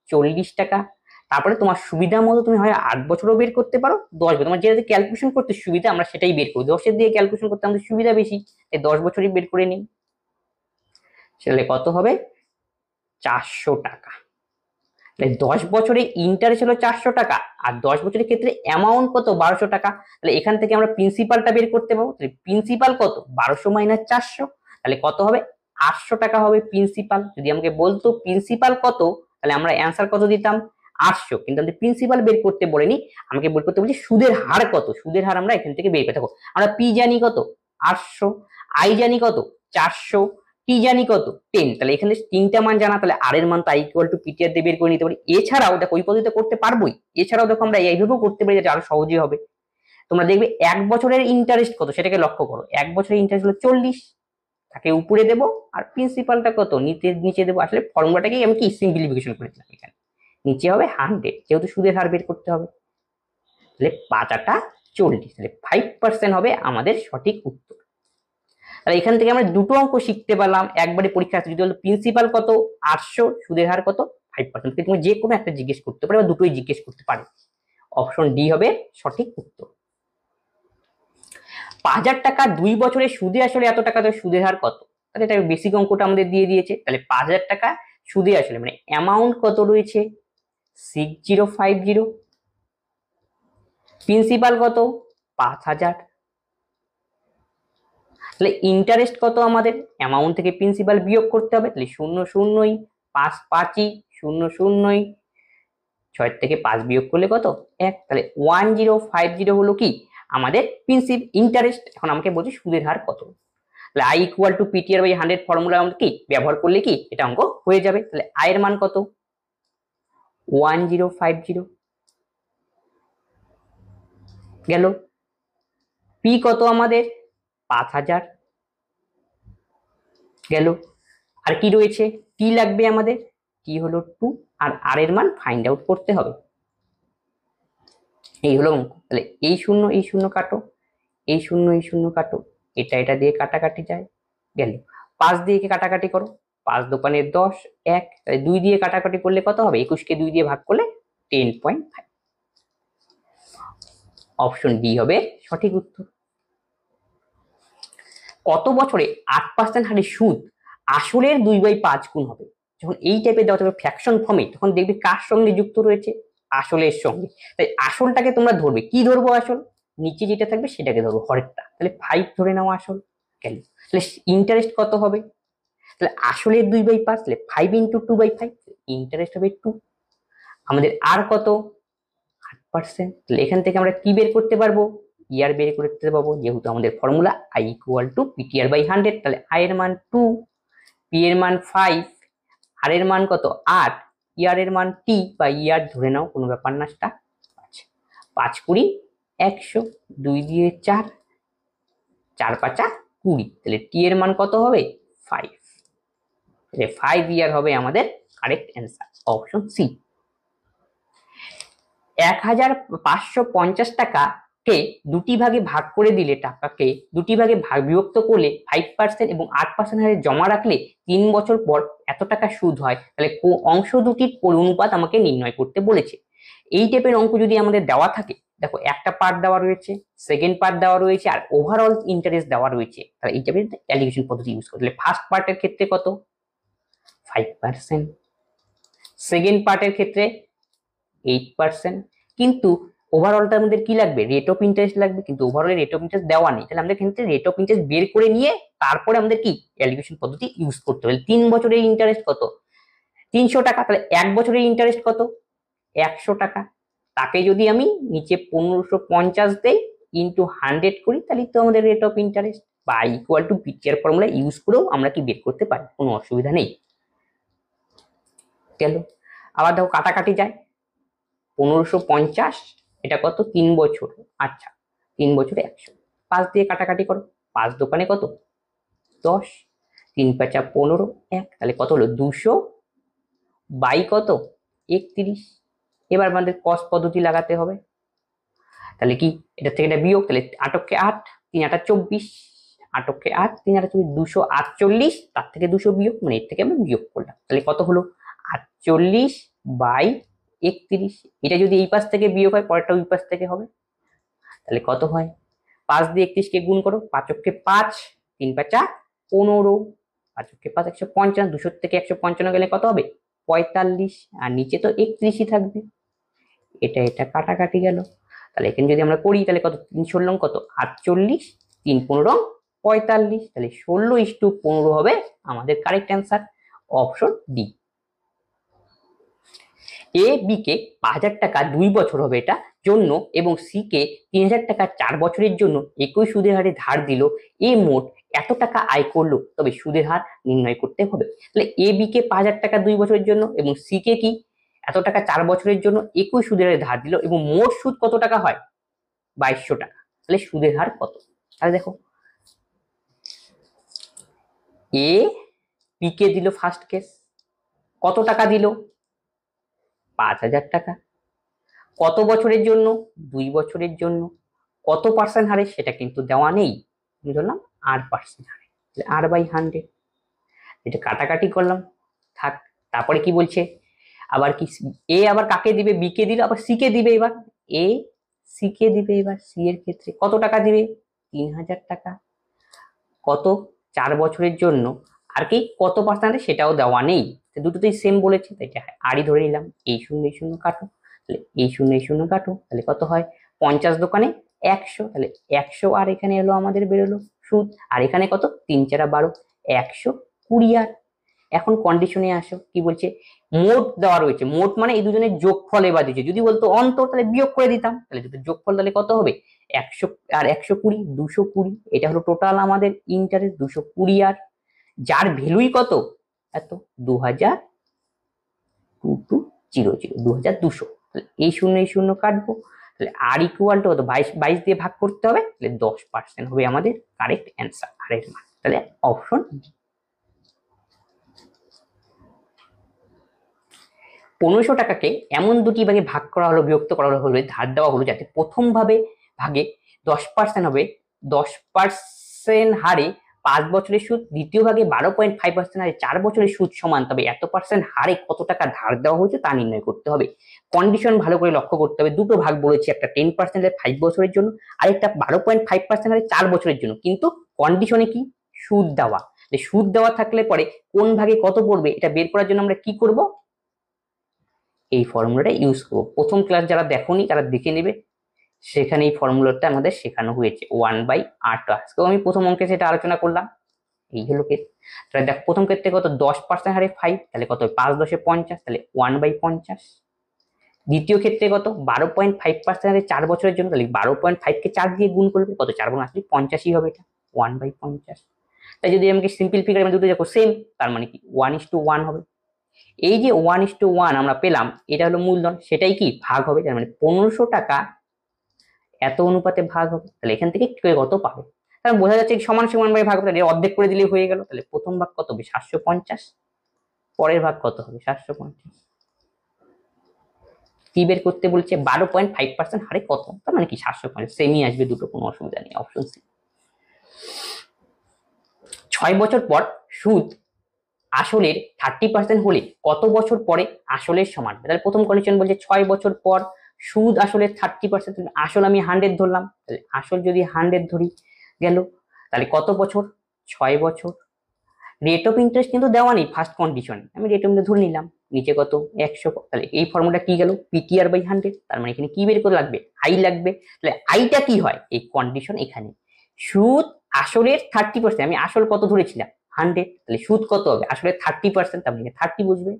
40 টাকা। তারপরে তোমার সুবিধা মতো তুমি হয় 8 বছরও বের করতে পারো, 10 বছর, তোমার যেটা ক্যালকুলেশন করতে সুবিধা আমরা সেটাই বের করি, 10 দিয়ে ক্যালকুলেশন করতে আমাদের সুবিধা বেশি, এই 10 বছরই বের করে নিই। তাহলে কত হবে 400 টাকা। 10 বছরে ইন্টারেস্ট হলো 400 টাকা, আর 10 বছরের ক্ষেত্রে অ্যামাউন্ট কত 1200 টাকা। তাহলে এখান থেকে আমরা প্রিন্সিপালটা বের করতে পারবো। তাহলে প্রিন্সিপাল কত 1200 মাইনাস 400, তাহলে কত হবে 800 টাকা হবে প্রিন্সিপাল। যদি আমাকে বলতো প্রিন্সিপাল কত, তাহলে আমরা অ্যান্সার কত দিতাম 800, কিন্তু আমাদের প্রিন্সিপাল বের করতে বলেনি, আমাকে বের করতে বলছি সুদের হার কত। সুদের হার আমরা এখান থেকে বের করে থাকবো। আমরা পি জানি কত 800, আই জানি কত 400, টি জানি কত 10, তাহলে এখানে তিনটা মান জানা, তাহলে আর এর মান তাই ইকুয়াল টু পিটিআর দিয়ে বের করে নিতে পারি। এছাড়াও দেখো ওই পদ্ধতিতে করতে পারবোই, এছাড়াও দেখো আমরা এইভাবেও করতে পারি, যেটা আরো সহজই হবে। তোমরা দেখবে 1 বছরের ইন্টারেস্ট কত সেটাকে লক্ষ্য করো, 1 বছরের ইন্টারেস্ট হলো 40, তাকে উপরে দেব, আর প্রিন্সিপালটা কত নিচে নিচে দেবো। আসলে ফর্মুলাটাকে আমি কি সিম্পলিফিকেশন করেছিলাম, এখানে নিচে হবে 100, যেহেতু সুদের হার বের করতে হবে। তাহলে 5×8 = 40, তাহলে 5% হবে আমাদের সঠিক উত্তর। তাহলে এখান থেকে আমরা দুটো অঙ্ক শিখতে পারলাম একবারে পরীক্ষা যদি বলতো প্রিন্সিপাল কত 800, সুদের হার কত 5%, তুমি যে কোনো একটা জিজ্ঞেস করতে পারো বা দুটোই জিজ্ঞেস করতে পারে। অপশন ডি হবে সঠিক উত্তর। 5000 টাকা 2 বছরের সুদে আসলে এত টাকা, তো সুদের হার কত? তাহলে এটা বেসিক অঙ্কটা আমাদের দিয়ে দিয়েছে। তাহলে 5000 টাকা সুদে আসলে মানে অ্যামাউন্ট কত রয়েছে 6050, প্রিন্সিপাল কত 5000, তাহলে ইন্টারেস্ট কত আমাদের অ্যামাউন্ট থেকে প্রিন্সিপাল বিয়োগ করতে হবে, তাহলে 0 0 5 5 0 0 6 থেকে 5 বিয়োগ করলে কত 1, তাহলে 1050 হলো কি আমাদের ইন্টারেস্ট। এখন আমাকে বলছে সুদের হার কত, তাহলে I = PTR/100 ফর্মুলা আমাদের কি ব্যবহার করলে কি এটা অঙ্ক হয়ে যাবে। তাহলে I এর মান কত 1050 গেল, P কত আমাদের 5000 গেল, আর কি রয়েছে T লাগবে আমাদের, T হলো 2, আর R এর মান ফাইন্ড আউট করতে হবে। এই হলো অঙ্ক। তাহলে এই শূন্য কাটো, এই শূন্য কাটো, এটা দিয়ে কাটাকাটি যায় গেল। 5 দিয়ে কাটাকাটি করো, 5 দোকানে 10, 1, তাহলে 2 দিয়ে কাটাকাটি করলে কত হবে 21 কে 2 দিয়ে ভাগ করলে 10.5। অপশন ডি হবে সঠিক উত্তর। কত বছরে 8% হারে সুদ আসলের 2/5 গুণ হবে? যখন এই টাইপের দেওয়া থাকবে ফ্র্যাকশন ফর্মে, তখন দেখবে কার সঙ্গে যুক্ত রয়েছে আসলের সঙ্গে। তাই আসলটাকে তোমরা ধরবে, কি ধরবো আসল, নিচে যেটা থাকবে সেটাকে ধরবো হরেরটা। তাহলে 5 ধরে নাও আসল গেল। তাহলে ইন্টারেস্ট কত হবে, তাহলে আসলের 2/5, তাহলে 5 × 2/5, ইন্টারেস্ট হবে 2। আমাদের আর কত 8%, তাহলে এখান থেকে আমরা কি বের করতে পারবো ইয়ার বের করতে পারবো, যেহেতু আমাদের ফর্মুলা I = PTR/100। তাহলে I এর মান 2, P এর মান 5, আর এর মান কত 8, ইয়ার এর মান T বা ইয়ার ধরে নাও কোনো ব্যাপার না, 5 20 100, 2 দিয়ে 4, 4 5 20, তাহলে T এর মান কত হবে 5, তাহলে 5 ইয়ার হবে আমাদের কারেক্ট অ্যান্সার, অপশন সি। 1550 টাকাকে দুটি ভাগে ভাগ করে দিলে, টাকাকে দুটি ভাগে বিভক্ত করলে 5% এবং 8% হারে জমা রাখলে 3 বছর পর এত টাকা সুদ হয়, তাহলে অংশ দুটির অনুপাত আমাকে নির্ণয় করতে বলেছে। এই টাইপের অঙ্ক যদি আমাদের দেওয়া থাকে, দেখো একটা পার্ট দেওয়া রয়েছে, সেকেন্ড পার্ট দেওয়া রয়েছে, আর ওভারঅল ইন্টারেস্ট দেওয়া রয়েছে, তাহলে এই টাইপের ক্যালকুলেশন পদ্ধতি ইউজ করলে ফার্স্ট পার্টের ক্ষেত্রে কত 5%, সেকেন্ড পার্টের ক্ষেত্রে 8%, কিন্তু ওভারঅলটার মধ্যে কি লাগবে রেট অফ ইন্টারেস্ট লাগবে, কিন্তু ওভারঅল রেট অফ ইন্টারেস্ট দেওয়া নেই। তাহলে আমাদের ক্ষেত্রে রেট অফ ইন্টারেস্ট বের করে নিয়ে তারপরে আমাদের কি ক্যালকুলেশন পদ্ধতি ইউজ করতে হবে। 3 বছরের ইন্টারেস্ট কত 300 টাকা, তাহলে 1 বছরের ইন্টারেস্ট কত 100 টাকা, তাকে যদি আমি নিচে 1550 দেই ইন্টু 100 করি, তাহলে তো আমাদের রেট অফ ইন্টারেস্ট বা I = PTR ফর্মুলা ইউজ করেও আমরা কি বের করতে পারি, কোনো অসুবিধা নেই গেল। আবার দেখো কাটাকাটি যায়, 1550 এটা কত 3 বছর, আচ্ছা 3 বছরে 100, 5 দিয়ে কাটাকাটি করো, 5 দোকানে কত 10, 3 5 15, 1, তাহলে কত হলো 200 বাই কত 31। এবার আমাদের কস পদ্ধতি লাগাতে হবে, তাহলে কি এটা থেকে এটা বিয়োগ, তাহলে 8 × 8 3 × 8 24, 8 × 8 3 × 8 248, তার থেকে 200 বিয়োগ, মানে এর থেকে আমি বিয়োগ করলাম, তাহলে কত হলো 48/31। এটা যদি এই পাশ থেকে বিয়োগ হয়, পরেরটা ওই পাশ থেকে হবে, তাহলে কত হয় 5 দিয়ে 31 কে গুণ করো, 5 × 5 3 5 15, 5 × 5 155, 200 থেকে 155 গেলে কত হবে 45, আর নিচে তো 31ই থাকবে, এটা কাটাকাটি গেল। তাহলে এখানে যদি আমরা করি তাহলে কত 3 16 কত 48, 3 15 45, তাহলে 16:15 হবে আমাদের correct answer, option D. A B কে 5000 টাকা 2 বছর হবে এটা জন্য এবং সি কে 3000 টাকা 4 বছরের জন্য একই সুদের হারে ধার দিল, এ মোট এত টাকা আয় করলো, তবে সুদের হার নির্ণয় করতে হবে। তাহলে এ বি কে 5000 টাকা 2 বছরের জন্য এবং সি কে কি এত টাকা 4 বছরের জন্য একই সুদের হারে ধার দিল, এবং মোট সুদ কত টাকা হয় 2200 টাকা, তাহলে সুদের হার কত? তাহলে দেখো এ পি কে দিল ফার্স্ট কেস, কত টাকা দিল? 5,000 টাকা। কত বছরের জন্য? 2 বছরের জন্য। কত পার্সেন্ট হারে? সেটা কিন্তু দেওয়া নেই, আমি ধরলাম R% হারে, R/100। এটা কাটাকাটি করলাম, থাক। তারপরে কি বলছে, আবার কি এ আবার কাকে দিবে? বি কে দিল, আবার সি কে দিবে। এবার এ সি কে দিবে। এবার সি এর ক্ষেত্রে কত টাকা দিবে? 3,000 টাকা। কত? 4 বছরের জন্য। আর কি কত পার্সেন্ট সেটাও দেওয়া নেই, দুটোতেই সেম বলেছে, তাই আরই ধরে নিলাম। এই শূন্য এই শূন্য কাটো, তাহলে এই শূন্য এই শূন্য কাটো, তাহলে কত হয়? 50 দোকানে 100, তাহলে 100 আর এখানে এলো আমাদের বেরোলো সুদ। আর এখানে কত? 3 4 12, 120 আর। এখন কন্ডিশনে আসো, কি বলছে? মোট দেওয়া রয়েছে, মোট মানে এই দুজনের যোগফল এবার দিচ্ছে। যদি বলতো অন্তর, তাহলে বিয়োগ করে দিতাম, তাহলে দুটো যোগফল তাহলে কত হবে? 100 আর 120, 220। এটা হলো টোটাল আমাদের ইন্টারেস্ট, 220 আর, যার ভ্যালুই কত? এত 2000, 2200। তাহলে এই শূন্য এই শূন্য কাটবো, তাহলে আর ইকুয়াল টু কত? 22 দিয়ে ভাগ করতে হবে, তাহলে 10% হবে আমাদের কারেক্ট অ্যান্সার, আর এর মান। তাহলে অপশন 1500 টাকাকে এমন দুটি ভাগে ভাগ করা হলো, বিভক্ত করা হলো, ধার দেওয়া হলো, যাতে প্রথম ভাগে 10% হবে, 10% হারে 5 বছরের সুদ, দ্বিতীয় ভাগে 12.5% হারে 4 বছরের সুদ সমান। তবে এত পার্সেন্ট হারে কত টাকা ধার দেওয়া হয়েছে তা নির্ণয় করতে হবে। কন্ডিশন ভালো করে লক্ষ্য করতে হবে, দুটো ভাগ বলেছি, একটা 10% হারে 5 বছরের জন্য, আর একটা 12.5% হারে 4 বছরের জন্য। কিন্তু কন্ডিশনে কি? সুদ দেওয়া। সুদ দেওয়া থাকলে পরে কোন ভাগে কত পড়বে এটা বের করার জন্য আমরা কি করব? এই ফর্মুলাটা ইউজ করবো। প্রথম ক্লাস যারা দেখোনি তারা দেখে নেবে, সেখানে এই ফর্মুলাটা আমাদের শেখানো হয়েছে 1/r। আজকেও আমি প্রথম অঙ্কে সেটা আলোচনা করলাম। এই হলো কেস। তাহলে দেখ, প্রথম ক্ষেত্রে কত? 10% হারে 5, তাহলে কত? 5 10 50, তাহলে 1/50। দ্বিতীয় ক্ষেত্রে কত? 12.5% হারে 4 বছরের জন্য, তাহলে 12.5 কে 4 দিয়ে গুণ করবে, কত? 4 গুণ 8 50ই হবে, এটা 1/50। তাই যদি আমাকে সিম্পল ফিগার দুটো দেখো সেম, তার মানে কি 1:1 হবে। এই যে 1:1 আমরা পেলাম, এটা হলো মূলধন, সেটাই কি ভাগ হবে, তার মানে 1500 টাকা এত অনুপাতে ভাগ হবে। তাহলে এখান থেকে কত পাবে? তাহলে বোঝা যাচ্ছে সমান সমান ভাবে ভাগ হবে, তাহলে অর্ধেক করে দিলেই হয়ে গেল। তাহলে প্রথম ভাগ কত হবে? 750, পরের ভাগ কত হবে? 750। কি বের করতে বলছে? 12.5% হারে কত, তার মানে কি 750, সেমই আসবে দুটো, কোনো অসুবিধা নেই। Option C. 6 বছর পর সুদ আসলের 30% হলে কত বছর পরে আসলের সমান? তাহলে প্রথম কন্ডিশন বলছে 6 বছর পর সুদ আসলের 30%, আসল আমি 100 ধরলাম, তাহলে আসল যদি 100 ধরি গেল, তাহলে কত বছর? 6 বছর। রেট অফ ইন্টারেস্ট কিন্তু দেওয়া নেই ফার্স্ট কন্ডিশন, আমি রেট অফ ইন্টারেস্ট ধরে নিলাম, নিচে কত? 100। তাহলে এই ফর্মুলা কি গেল? PTR/100। তার মানে এখানে কি বের করে লাগবে? আই লাগবে। তাহলে আইটা কি হয়? এই কন্ডিশন এখানে সুদ আসলের 30%, আমি আসল কত ধরেছিলাম? 100, তাহলে সুদ কত হবে? আসলে 30%, তার মানে 30 বুঝবে।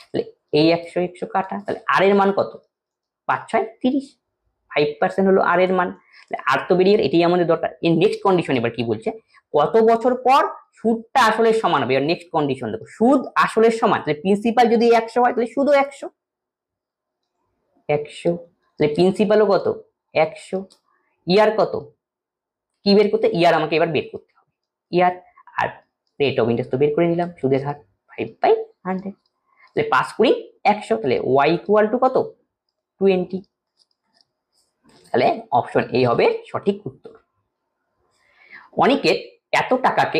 তাহলে এই 100 100 কাটা, তাহলে আর এর মান কত? 5 6 30, 5% হলো আর এর মান। আর তো বেরিয়ে, এটাই আমাদের দরকার। এর নেক্সট কন্ডিশন এবার কি বলছে? কত বছর পর সুদটা আসলের সমান হবে? এবার নেক্সট কন্ডিশন দেখো, সুদ আসলের সমান, তাহলে প্রিন্সিপাল যদি 100 হয়, তাহলে সুদও 100। তাহলে প্রিন্সিপালও কত? 100। ইয়ার কত? কি বের করতে? ইয়ার আমাকে এবার বের করতে হবে, ইয়ার। আর রেট অফ ইন্টারেস্ট তো বের করে নিলাম, সুদের হার 5/100। তাহলে 5 20 100, তাহলে y ইকুয়াল টু কত? 20। তাহলে অপশন এ হবে সঠিক উত্তর। অনেকের এত টাকাকে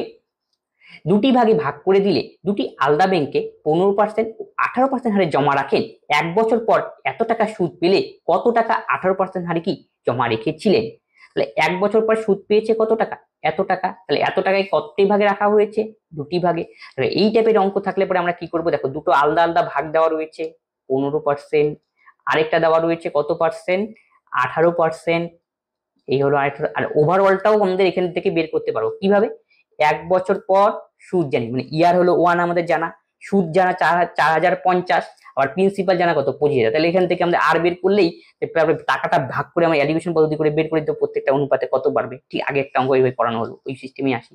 দুটি ভাগে ভাগ করে দিলে দুটি আলাদা ব্যাংকে 15% ও 18% হারে জমা রাখেন। 1 বছর পর এত টাকা সুদ পেলে কত টাকা 18% হারে কি জমা রেখেছিলেন? তাহলে 1 বছর পর সুদ পেয়েছে কত টাকা? এত টাকা। তাহলে এত টাকায় কতটি ভাগে রাখা হয়েছে? দুটি ভাগে। তাহলে এই টাইপের অঙ্ক থাকলে পরে আমরা কি করব? দেখো, দুটো আলাদা আলাদা ভাগ দেওয়া রয়েছে, 15%, আরেকটা দেওয়া রয়েছে কত পার্সেন্ট? 18%। এই হলো আরেকটা। আর ওভারঅলটাও আমাদের এখান থেকে বের করতে পারবো কিভাবে? 1 বছর পর সুদ জানি, মানে ইয়ার হলো 1 আমাদের জানা, সুদ জানা 4050, আবার প্রিন্সিপাল জানা কত? 25,000। তাহলে এখান থেকে আমাদের আর বের করলেই টাকাটা ভাগ করে আমরা এলিগেশন পদ্ধতি করে বের করে দিতে, প্রত্যেকটা অনুপাতে কত বাড়বে। ঠিক আগে একটা অঙ্ক এইভাবে করানো হলো, ওই সিস্টেমে আসি।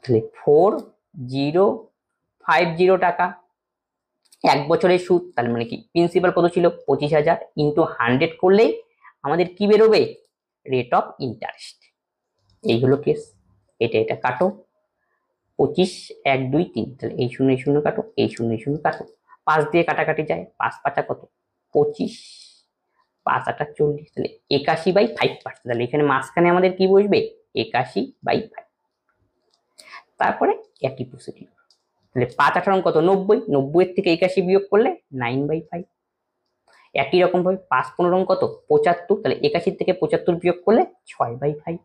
তাহলে 4050 টাকা 1 বছরের সুদ, তার মানে কি প্রিন্সিপাল কত ছিল? 25,000 ইন্টু 100 করলেই আমাদের কি বেরোবে? Rate of interest. এই হলো কেস। এটা কাটো, 25 1 2 3, তাহলে এই শূন্য কাটো, এই শূন্য কাটো, 5 দিয়ে কাটাকাটি যায়, 5 5 কত 25, 5 8 40, তাহলে 81/5%। তাহলে এখানে মাঝখানে আমাদের কি বসবে 81/5। তারপরে একই প্রসিডিউর, তাহলে 5 18 কত 90, 90 এর থেকে 81 বিয়োগ করলে 9/5। একই রকম ভাবে 5 15 কত 75, তাহলে 81 থেকে 75 বিয়োগ করলে 6/5।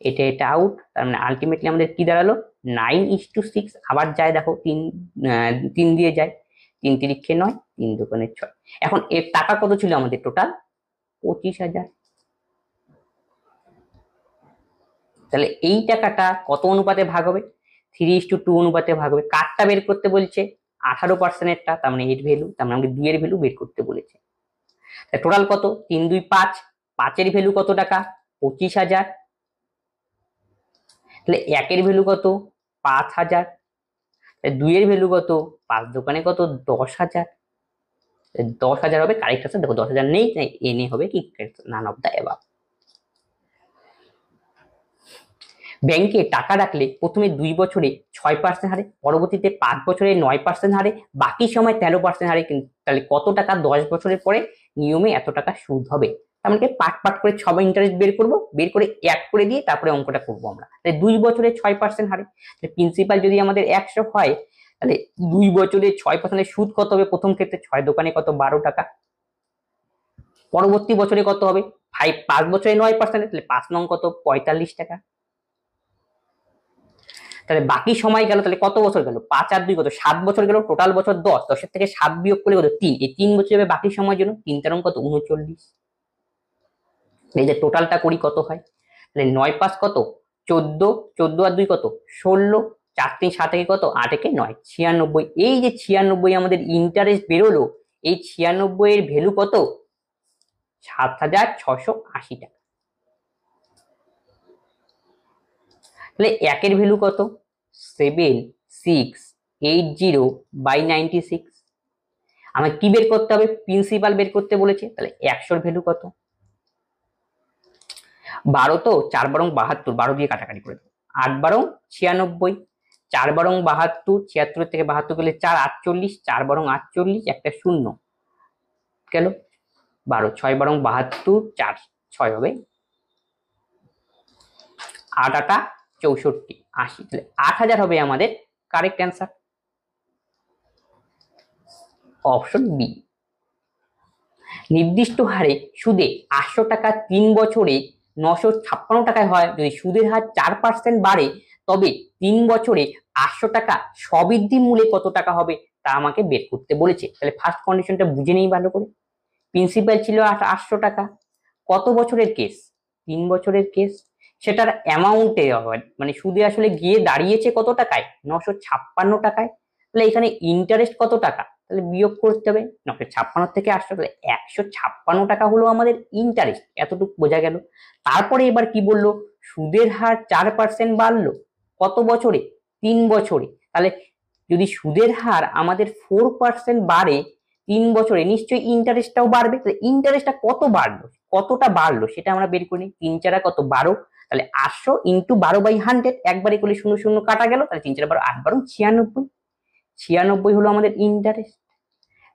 এটা আউট, তার মানে আলটিমেটলি আমাদের কি দাঁড়ালো 9:6। আবার যায় দেখো 3 দিয়ে যায়, 3 তিরিক্ষে 9, 3 দোকানে 6। এখন এর টাকা কত ছিল আমাদের টোটাল 25,000। তাহলে এই টাকাটা কত অনুপাতে ভাগ হবে 3:2 অনুপাতে ভাগ হবে। কারটা বের করতে বলছে 18% এরটা, তার মানে এর ভ্যালু, তার মানে আমাকে 2 এর ভ্যালু বের করতে বলেছে। টোটাল কত 3 2 5, 5 এর ভ্যালু কত টাকা 25,000, তাহলে 1 এর ভ্যালু কত 5,000, 2 এর ভ্যালু কত 5 দোকানে কত 10,000, 10,000 হবে কারেক্ট আছে। দেখো 10,000 নেই, তাই এনে হবে কি নান অফ দা অ্যাবাভ। ব্যাংকে টাকা রাখলে প্রথমে 2 বছরে 6% হারে, পরবর্তীতে 5 বছরে 9% হারে, বাকি সময় 13% হারে। তাহলে কত টাকা 10 বছরের পরে নিয়মে এত টাকা সুদ হবে। আমাকে পাট করে সবাই ইন্টারেস্ট বের করব, বের করে এক করে দিয়ে তারপরে অঙ্কটা করবো আমরা। তাহলে 2 বছরে 6% হারে, প্রিন্সিপাল যদি আমাদের 100 হয়, তাহলে 2 বছরে 6% সুদ কত হবে, প্রথম ক্ষেত্রে 6 দোকানে কত 12 টাকা, পরবর্তী বছরে কত হবে 5 বছরে 9%, তাহলে 5 নং কত 45 টাকা। তাহলে বাকি সময় গেল, তাহলে কত বছর গেল 5 আর 2 কত 7 বছর গেল, টোটাল বছর 10, 10 এর থেকে 7 বিয়োগ করলে কত 3, এই 3 বছর যাবে বাকি সময়ের জন্য, 3 তেরো কত 39। এই যে টোটালটা করি কত হয়, তাহলে 9 5 কত 14, 14 আর 2 কত 16, 4 3 7 একে কত 8 একে 9, 96। এই যে 96 আমাদের ইন্টারেস্ট বেরোলো, এই 96 এর ভ্যালু কত 7,680 টাকা। তাহলে একের ভ্যালু কত 7680/96। আমার কি বের করতে হবে প্রিন্সিপাল বের করতে বলেছে, তাহলে 100 ভ্যালু কত 12, তো 4 12 72, 12 দিয়ে কাটাকাটি করে দেবো, 8 12 96, 4 12 72, 76 থেকে 72 গেলে 4 48, 4 12 48, একটা শূন্য গেল 12, 6 12 72, 4 6 হবে 8 8 64 80, তাহলে 8,000 হবে আমাদের কারেক্ট অ্যান্সার, অপশন বি। নির্দিষ্ট হারে সুদে 800 টাকা 3 বছরে 956 টাকায় হয়, যদি সুদের হার 4% বাড়ে তবে 3 বছরে 800 টাকা স্ববৃদ্ধি মূল্যে কত টাকা হবে তা আমাকে বের করতে বলেছে। তাহলে ফার্স্ট কন্ডিশনটা বুঝে নেই ভালো করে। প্রিন্সিপাল ছিল 800 টাকা, কত বছরের কেস 3 বছরের কেস, সেটার অ্যামাউন্টে মানে সুদে আসলে গিয়ে দাঁড়িয়েছে কত টাকায় 956 টাকায়। তাহলে এখানে ইন্টারেস্ট কত টাকা, তাহলে বিয়োগ করতে হবে 956 থেকে 800, তাহলে 156 টাকা হলো আমাদের ইন্টারেস্ট, এতটুকু বোঝা গেল। তারপরে এবার কি বললো সুদের হার 4% বাড়লো কত বছরে 3 বছরে, তাহলে যদি সুদের হার আমাদের 4% বাড়ে 3 বছরে, নিশ্চয়ই ইন্টারেস্টটাও বাড়বে। তাহলে ইন্টারেস্টটা কত বাড়লো, কতটা বাড়লো সেটা আমরা বের করি। 3 4 কত 12, তাহলে 800 ইন্টু 12/100, একবারে করলে 0 0 কাটা গেল, তাহলে 3 4 12 8 12 96, 96 হলো আমাদের ইন্টারেস্ট।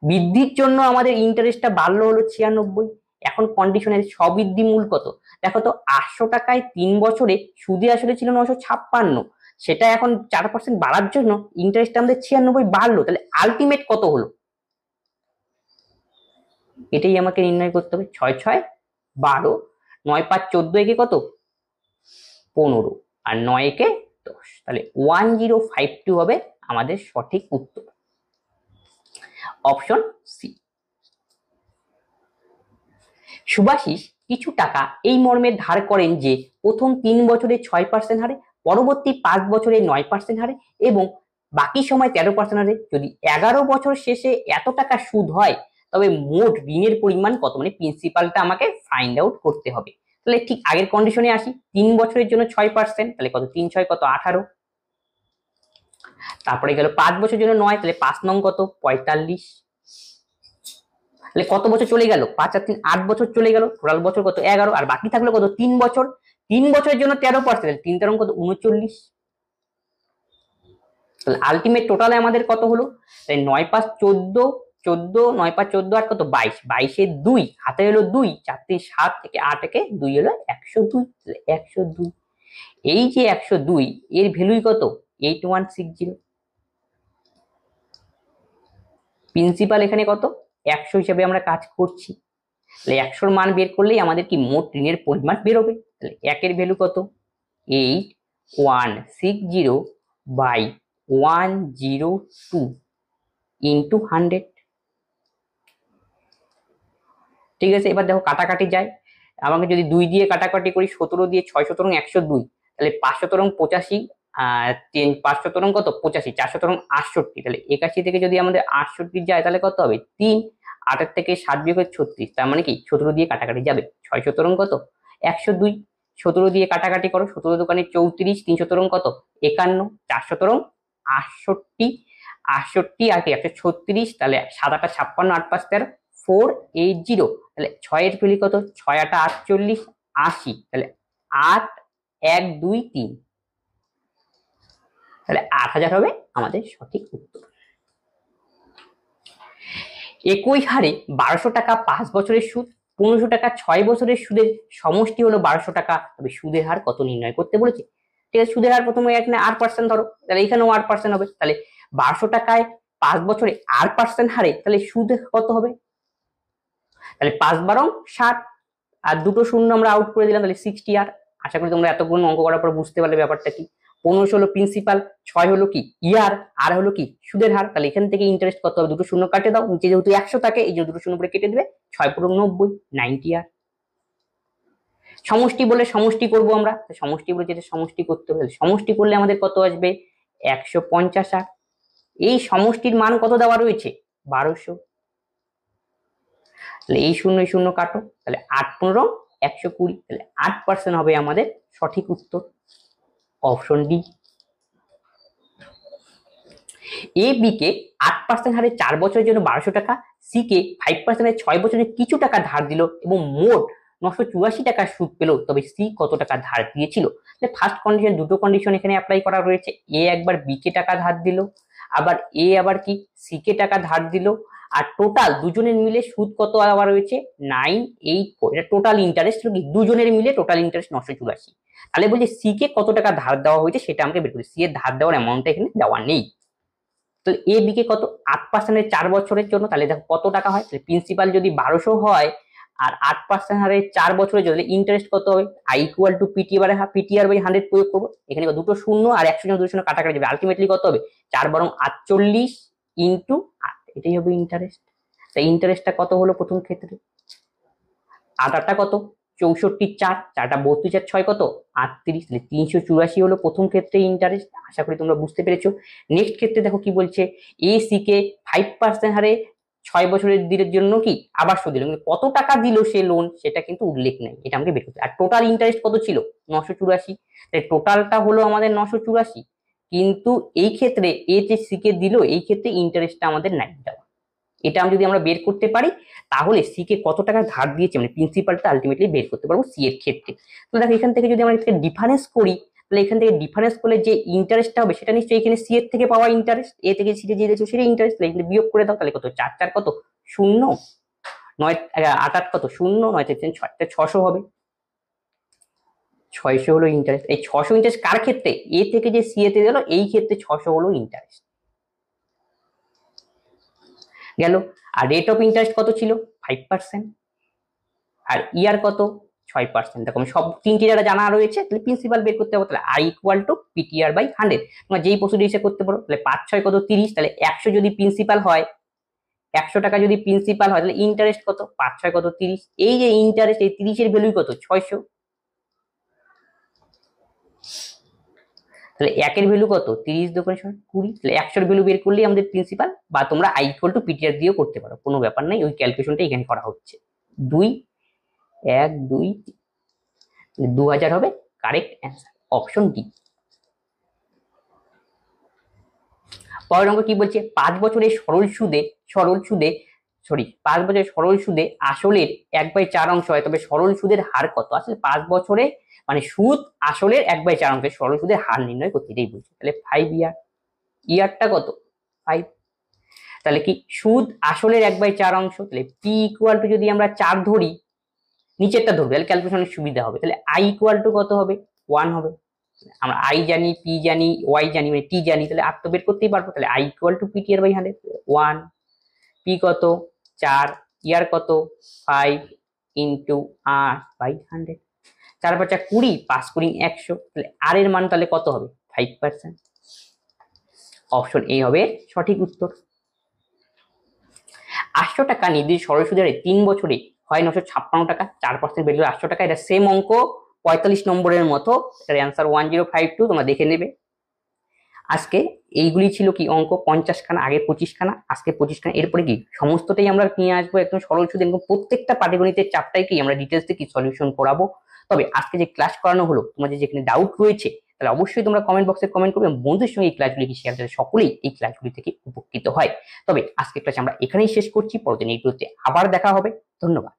বৃদ্ধির জন্য আমাদের ইন্টারেস্টটা বাড়লো হলো 96। এখন কন্ডিশনের স্ববৃদ্ধি মূল কত, দেখো তো 800 টাকায় 3 বছরে সুদে আসলে ছিল 956, সেটা এখন 4% বাড়ার জন্য ইন্টারেস্ট আমাদের 96 বাড়লো, তাহলে আলটিমেট কত হলো এটাই আমাকে নির্ণয় করতে হবে। 6 6 12, 9 5 14 একে কত 15, আর 9 একে 10, তাহলে 1052 হবে আমাদের সঠিক উত্তর, অপশন সি। সুভাষিস কিছু টাকা এই মর্মে ধার করেন যে প্রথম 3 বছরে 6% হারে, পরবর্তী 5 বছরে 9% হারে এবং বাকি সময় 13% হারে। যদি 11 বছর শেষে এত টাকা সুদ হয় তবে মোট ঋণের পরিমাণ কত, মানে প্রিন্সিপালটা আমাকে ফাইন্ড আউট করতে হবে। তাহলে ঠিক আগের কন্ডিশনে আসি, 3 বছরের জন্য 6%, তাহলে কত 3 6 কত 18, তারপরে গেল 5 বছরের জন্য 9, তাহলে 5 নং কত 45, তাহলে কত বছর চলে গেল 5 আর 3 8 বছর চলে গেল, টোটাল বছর কত 11, আর বাকি থাকলো কত 3 বছর, 3 বছরের জন্য 13%, 3 তেরো কত 39। তাহলে আলটিমেট টোটালে আমাদের কত হলো, তাই 9 5 14, 14 9 5 14 আর কত 22, 22 2 হাতে হলো 2, 4 3 7 থেকে 8 থেকে 2 হলো 102। 102, এই যে 102 এর ভ্যালুই কত 8160। প্রিন্সিপাল এখানে কত 100 হিসাবে আমরা কাজ করছি। তাহলে 100 মান বের করলেই আমাদের কি মোট ঋণের পরিমাণ বেরোবে। তাহলে একের ভ্যালু কত 8160 বাই 102 ইন্টু 100। ঠিক আছে, এবার দেখো কাটাকাটি যায়, আমাকে যদি 2 দিয়ে কাটাকাটি করি 17 দিয়ে 6 17 102, তাহলে 5 17 85, 5 17 কত 85, 4 17 68, তাহলে 81 থেকে যদি আমাদের 68 যায় তাহলে কত হবে 3, 8 থেকে 7 বিয়োগ 36, তার মানে কি 17 দিয়ে কাটাকাটি যাবে, 6 17 কত 102, 17 দিয়ে কাটাকাটি করো, 17 দোকানে 34, 3 17 কত 51, 4 17 68, 68 আর কি 136, তাহলে 7 8 56, 8 5 13 480, তাহলে 6 এর ভ্যালু কত 6 8 48 80, তাহলে 8 1 2 3, তাহলে 8000 হবে আমাদের সঠিক উত্তর। একই হারে 1200 টাকা 5 বছরের সুদ, 1500 টাকা 6 বছরের সুদের সমষ্টি হলো 1200 টাকা, তবে সুদের হার কত নির্ণয় করতে বলেছে। ঠিক আছে, সুদের হার প্রথমে এখানে 8% ধরো, তাহলে এখানেও 8% হবে, তাহলে 1200 টাকায় 5 বছরে 8% হারে তাহলে সুদ কত হবে, তাহলে 5 12 60 আর দুটো শূন্য আমরা আউট করে দিলাম, তাহলে 60 আর। আশা করি তোমরা এতক্ষণ অঙ্ক করার পর বুঝতে পারলে ব্যাপারটা কি। 1500 হলো প্রিন্সিপাল, 6 হলো কি ইয়ার, আর হলো কি সুদের হার, তাহলে এখান থেকে ইন্টারেস্ট কত হবে, দুটো শূন্য কাটে দাও, নিচে যেহেতু 100 থাকে এই যে দুটো শূন্য করে কেটে দিবে, 6 পুরো 90, 90 আর। সমষ্টি বলে সমষ্টি করব আমরা, সমষ্টি বলে যেটা সমষ্টি করতে হবে, সমষ্টি করলে আমাদের কত আসবে 150 আর। এই সমষ্টির মান কত দেওয়া রয়েছে 1200, তাহলে এই শূন্য শূন্য কাটো, তাহলে 8 15 120, তাহলে 8% হবে আমাদের সঠিক উত্তর, অপশন ডি। এ বি কে 8% হারে 4 বছরের জন্য 1200 টাকা, সি কে 5% 6 বছরের কিছু টাকা ধার দিল এবং মোট 984 টাকা সুদ পেল, তবে সি কত টাকা ধার দিয়েছিল। ফার্স্ট কন্ডিশন, দুটো কন্ডিশন এখানে অ্যাপ্লাই করা রয়েছে, এ একবার বি কে টাকা ধার দিল, আবার এ আবার কি সি কে টাকা ধার দিল, আর টোটাল দুজনের মিলে সুদ কত আবার রয়েছে 984, এটা টোটাল ইন্টারেস্ট কি দুজনের মিলে টোটাল ইন্টারেস্ট 984। তাহলে বলছি সি কে কত টাকা ধার দেওয়া হয়েছে সেটা আমাকে বের করতে, সি এর ধার দেওয়ার অ্যামাউন্টটা এখানে দেওয়া নেই। তো এ বি কে কত 8% 4 বছরের জন্য, তাহলে দেখো কত টাকা হয়, প্রিন্সিপাল যদি 1200 হয় আর 8% হারে 4 বছরের জন্য ইন্টারেস্ট কত হবে, I equal to PT by PTR by 100 প্রয়োগ করবো, এখানে দুটো শূন্য আর 100 জন দুটো শূন্য কাটাকাটি যাবে, আলটিমেটলি কত হবে 4 বরং 48 ইন্টু 8, এটাই হবে ইন্টারেস্ট। তাই ইন্টারেস্টটা কত হলো প্রথম ক্ষেত্রে, 8 কত 64, 4 4টা 32 আর 6 কত 38, তাহলে 384 হলো প্রথম ক্ষেত্রে ইন্টারেস্ট। আশা করি তোমরা বুঝতে পেরেছো। নেক্সট ক্ষেত্রে দেখো কি বলছে, এ সি কে 5% হারে 6 বছরের দিনের জন্য কি আবার সুদ দিল, কত টাকা দিল সে লোন সেটা কিন্তু উল্লেখ নেই, এটা আমাকে বের করতে। আর টোটাল ইন্টারেস্ট কত ছিল 984, তাই টোটালটা হলো আমাদের 984, কিন্তু এই ক্ষেত্রে এ যে সি কে দিল এই ক্ষেত্রে ইন্টারেস্টটা আমাদের নাই দেওয়া। এটা যদি আমরা বের করতে পারি তাহলে সি কে কত টাকা ধার দিয়েছে মানে প্রিন্সিপালটা আলটিমেটলি বের করতে পারবো সি এর ক্ষেত্রে। তো দেখো এখান থেকে যদি আমরা ডিফারেন্স করি, তাহলে এখান থেকে ডিফারেন্স করলে যে ইন্টারেস্টটা হবে সেটা নিশ্চয়ই এখানে সি এর থেকে পাওয়া ইন্টারেস্ট, এ থেকে সি তে যে দিয়েছে সেটা ইন্টারেস্ট, এখানে বিয়োগ করে দাও, তাহলে কত 4 4 কত 0, 9 8 8 কত 0, 9 থেকে 6 600 হবে, 600 হলো ইন্টারেস্ট। এই 600 ইন্টারেস্ট কার ক্ষেত্রে, এ থেকে যে সি এ তে গেল এই ক্ষেত্রে 600 হলো ইন্টারেস্ট গেল। আর রেট অফ ইন্টারেস্ট কত ছিল 5%, আর ইয়ার কত 6%। দেখো সব তিনটি যারা জানা রয়েছে, তাহলে প্রিন্সিপাল বের করতে হবে, তাহলে I equal to PTR by 100, তোমরা যেই প্রসিডিউর হিসেবে করতে পারো। তাহলে 5 6 কত 30, তাহলে 100 যদি প্রিন্সিপাল হয়, 100 টাকা যদি প্রিন্সিপাল হয় তাহলে ইন্টারেস্ট কত 5 6 কত 30, এই যে ইন্টারেস্ট এই 30 এর ভ্যালু কত 600, তাহলে একের ভ্যালু কত 30 দোকানে 20, তাহলে 100 এর ভ্যালু বের করলেই আমাদের প্রিন্সিপাল, বা তোমরা আই ইকুয়াল টু পিটিআর দিয়েও করতে পারো, কোনো ব্যাপার নাই, ওই ক্যালকুলেশনটা এখানে করা হচ্ছে। 2 1 2 2000 হবে কারেক্ট অ্যান্সার, অপশন ডি। পরের অঙ্ক কি বলছে, 5 বছরের সরল সুদে সরি 5 বছরের সরল সুদে আসলের 1/4 অংশ হয়, তবে সরল সুদের হার কত? আসলে 5 বছরে মানে সুদ আসলের 1/4 অংশ, সরল সুদের হার নির্ণয় করতে, এটাই বলছি। তাহলে 5 ইয়ার, ইয়ারটা কত? 5। তাহলে কি সুদ আসলের 1/4 অংশ, তাহলে পি ইকুয়াল টু যদি আমরা 4 ধরি, নিচেরটা ধরবো, তাহলে ক্যালকুলেশনের সুবিধা হবে। তাহলে আই ইকুয়াল টু কত হবে? 1 হবে। আমরা আই জানি, পি জানি, ওয়াই জানি, মানে টি জানি, তাহলে আর তো বের করতেই পারবো। তাহলে I equal to P T R by 100, 1, P কত 4, ইয়ার কত 5 ইন্টু আর বাই 100, 4 5 20, 5 20 100, তাহলে আর এর মান তাহলে কত হবে? 5%। অপশন এ হবে সঠিক উত্তর। 800 টাকা নির্দিষ্ট সরল সুদের 3 বছরে হয় 956 টাকা, 4% বেড়ে 800 টাকা। এটা সেম অঙ্ক 45 নম্বরের মতো, এটার অ্যান্সার 1052, তোমরা দেখে নেবে। আজকে এইগুলি ছিল কি অঙ্ক 50 খানা, আগে 25 খানা, আজকে 25 খানা। এরপরে কি সমস্তটাই আমরা নিয়ে আসবো একদম সরল সুদ, এবং প্রত্যেকটা পাটিগণিতের চাপটাই কি আমরা ডিটেলসে কি সলিউশন করাবো। তবে আজকে যে ক্লাস করানো হলো, তোমাদের যেখানে ডাউট রয়েছে, তাহলে অবশ্যই তোমরা কমেন্ট বক্সে কমেন্ট করবে, বন্ধুদের সঙ্গে এই ক্লাসগুলি কি শেয়ার, যাতে সকলেই এই ক্লাসগুলি থেকে উপকৃত হয়। তবে আজকে ক্লাস আমরা এখানেই শেষ করছি, পরবর্তী ভিডিওতে আবার দেখা হবে। ধন্যবাদ।